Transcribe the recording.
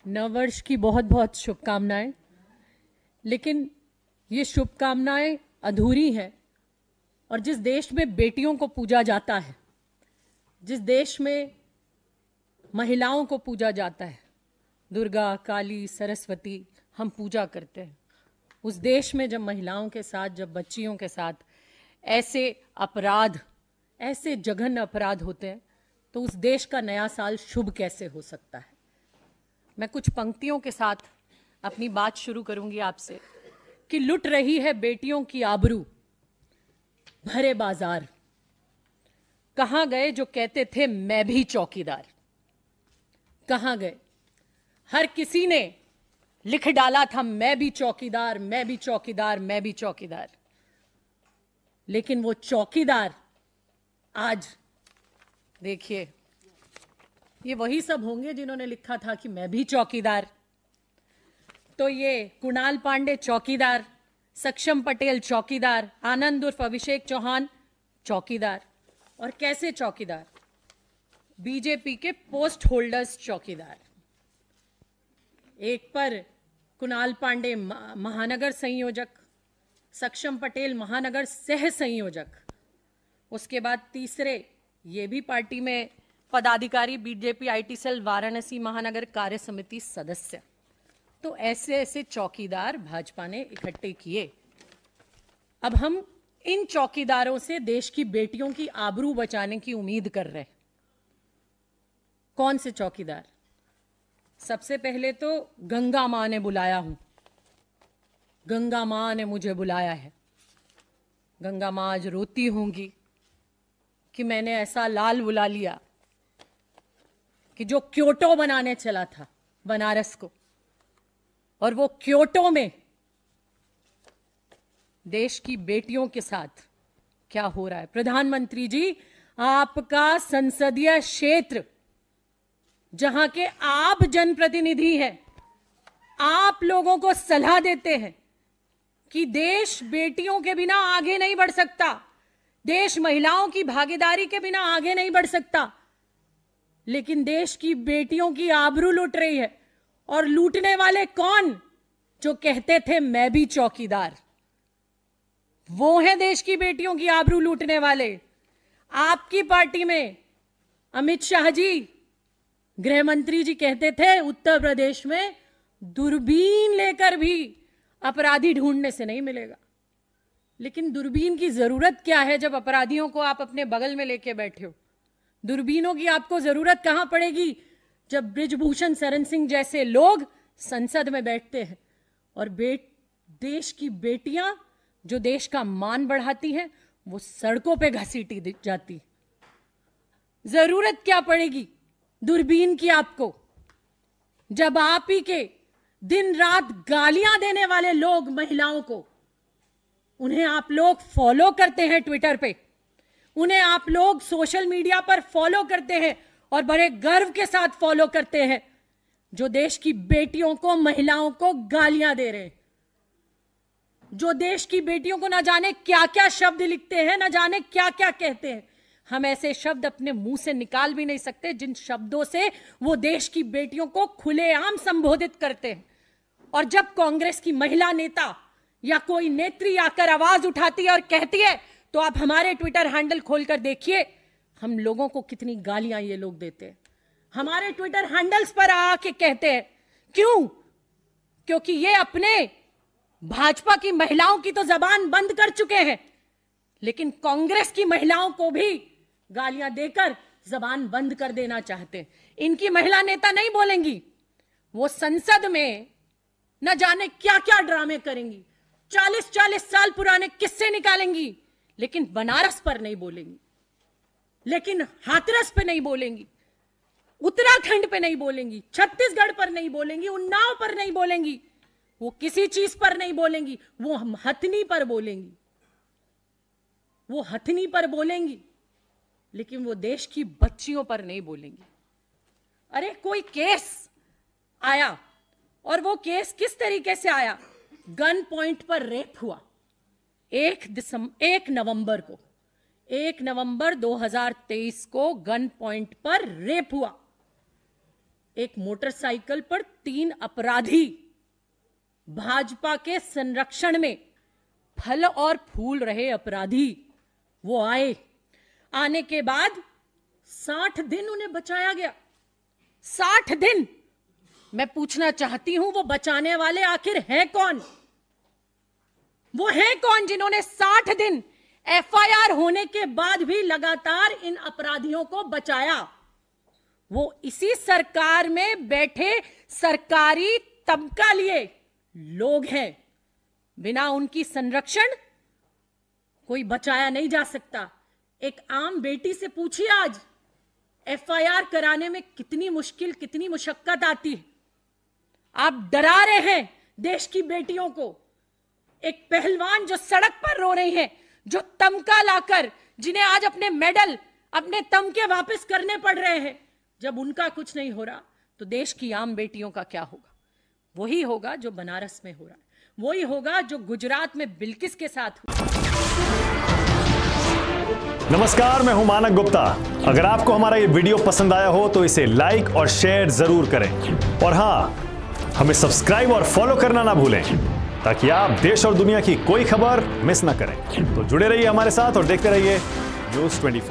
नववर्ष की बहुत बहुत शुभकामनाएं। लेकिन ये शुभकामनाएं अधूरी हैं और जिस देश में बेटियों को पूजा जाता है, जिस देश में महिलाओं को पूजा जाता है, दुर्गा, काली, सरस्वती हम पूजा करते हैं, उस देश में जब महिलाओं के साथ, जब बच्चियों के साथ ऐसे अपराध, ऐसे जघन्य अपराध होते हैं, तो उस देश का नया साल शुभ कैसे हो सकता है। मैं कुछ पंक्तियों के साथ अपनी बात शुरू करूंगी आपसे कि लुट रही है बेटियों की आबरू भरे बाजार। कहां गए जो कहते थे मैं भी चौकीदार? कहां गए? हर किसी ने लिख डाला था मैं भी चौकीदार, मैं भी चौकीदार, मैं भी चौकीदार। लेकिन वो चौकीदार आज देखिए, ये वही सब होंगे जिन्होंने लिखा था कि मैं भी चौकीदार। तो ये कुणाल पांडे चौकीदार, सक्षम पटेल चौकीदार, आनंद उर्फ अभिषेक चौहान चौकीदार। और कैसे चौकीदार? बीजेपी के पोस्ट होल्डर्स चौकीदार। एक पर कुणाल पांडे महानगर संयोजक, सक्षम पटेल महानगर सह संयोजक, उसके बाद तीसरे ये भी पार्टी में पदाधिकारी, बीजेपी आईटी सेल वाराणसी महानगर कार्य समिति सदस्य। तो ऐसे ऐसे चौकीदार भाजपा ने इकट्ठे किए। अब हम इन चौकीदारों से देश की बेटियों की आबरू बचाने की उम्मीद कर रहे हैं। कौन से चौकीदार? सबसे पहले तो गंगा मां ने बुलाया हूं, गंगा मां ने मुझे बुलाया है। गंगा मां आज रोती होंगी कि मैंने ऐसा लाल बुला लिया कि जो क्योटो बनाने चला था बनारस को, और वो क्योटो में देश की बेटियों के साथ क्या हो रहा है। प्रधानमंत्री जी, आपका संसदीय क्षेत्र, जहां के आप जनप्रतिनिधि हैं, आप लोगों को सलाह देते हैं कि देश बेटियों के बिना आगे नहीं बढ़ सकता, देश महिलाओं की भागीदारी के बिना आगे नहीं बढ़ सकता, लेकिन देश की बेटियों की आबरू लूट रही है। और लूटने वाले कौन? जो कहते थे मैं भी चौकीदार, वो हैं देश की बेटियों की आबरू लूटने वाले। आपकी पार्टी में अमित शाह जी, गृह मंत्री जी कहते थे उत्तर प्रदेश में दूरबीन लेकर भी अपराधी ढूंढने से नहीं मिलेगा। लेकिन दूरबीन की जरूरत क्या है जब अपराधियों को आप अपने बगल में लेके बैठे हो? दूरबीनों की आपको जरूरत कहां पड़ेगी जब बृजभूषण शरण सिंह जैसे लोग संसद में बैठते हैं और देश की बेटियां जो देश का मान बढ़ाती हैं वो सड़कों पे घसीटी जाती। जरूरत क्या पड़ेगी दूरबीन की आपको जब आप ही के दिन रात गालियां देने वाले लोग महिलाओं को, उन्हें आप लोग फॉलो करते हैं ट्विटर पे, उन्हें आप लोग सोशल मीडिया पर फॉलो करते हैं और बड़े गर्व के साथ फॉलो करते हैं, जो देश की बेटियों को, महिलाओं को गालियां दे रहे हैं, जो देश की बेटियों को ना जाने क्या क्या शब्द लिखते हैं, ना जाने क्या क्या कहते हैं। हम ऐसे शब्द अपने मुंह से निकाल भी नहीं सकते जिन शब्दों से वो देश की बेटियों को खुलेआम संबोधित करते हैं। और जब कांग्रेस की महिला नेता या कोई नेत्री आकर आवाज उठाती है और कहती है, तो आप हमारे ट्विटर हैंडल खोलकर देखिए हम लोगों को कितनी गालियां ये लोग देते हैं। हमारे ट्विटर हैंडल्स पर आके कहते हैं। क्यों? क्योंकि ये अपने भाजपा की महिलाओं की तो जबान बंद कर चुके हैं, लेकिन कांग्रेस की महिलाओं को भी गालियां देकर जबान बंद कर देना चाहते हैं। इनकी महिला नेता नहीं बोलेंगी, वो संसद में न जाने क्या क्या ड्रामे करेंगी, 40-40 साल पुराने किस्से निकालेंगी, लेकिन बनारस पर नहीं बोलेंगी, लेकिन हाथरस पे नहीं बोलेंगी, उत्तराखंड पे नहीं बोलेंगी, छत्तीसगढ़ पर नहीं बोलेंगी, उन्नाव पर नहीं बोलेंगी, वो किसी चीज पर नहीं बोलेंगी, वो हथनी पर बोलेंगी, वो हथनी पर बोलेंगी, लेकिन वो देश की बच्चियों पर नहीं बोलेंगी। अरे कोई केस आया, और वो केस किस तरीके से आया? गन पॉइंट पर रेप हुआ 1 नवंबर को, 1 नवंबर 2023 को गन पॉइंट पर रेप हुआ। एक मोटरसाइकिल पर 3 अपराधी भाजपा के संरक्षण में फल और फूल रहे अपराधी वो आने के बाद 60 दिन उन्हें बचाया गया। 60 दिन। मैं पूछना चाहती हूं वो बचाने वाले आखिर हैं कौन? वो हैं कौन जिन्होंने 60 दिन एफआईआर होने के बाद भी लगातार इन अपराधियों को बचाया? वो इसी सरकार में बैठे सरकारी तबका लिए लोग हैं। बिना उनकी संरक्षण कोई बचाया नहीं जा सकता। एक आम बेटी से पूछिए आज एफआईआर कराने में कितनी मुश्किल, कितनी मुशक्कत आती है। आप डरा रहे हैं देश की बेटियों को। एक पहलवान जो सड़क पर रो रही है, जो तमगा लाकर, जिन्हें आज अपने मेडल, अपने तमगे वापस करने पड़ रहे हैं, जब उनका कुछ नहीं हो रहा तो देश की आम बेटियों का क्या होगा? वही होगा जो बनारस में हो रहा है, वही होगा जो गुजरात में बिल्किस के साथ हुआ। नमस्कार, मैं हूं मानक गुप्ता। अगर आपको हमारा ये वीडियो पसंद आया हो तो इसे लाइक और शेयर जरूर करें, और हां, हमें सब्सक्राइब और फॉलो करना ना भूलें ताकि आप देश और दुनिया की कोई खबर मिस ना करें। तो जुड़े रहिए हमारे साथ और देखते रहिए न्यूज़ 24।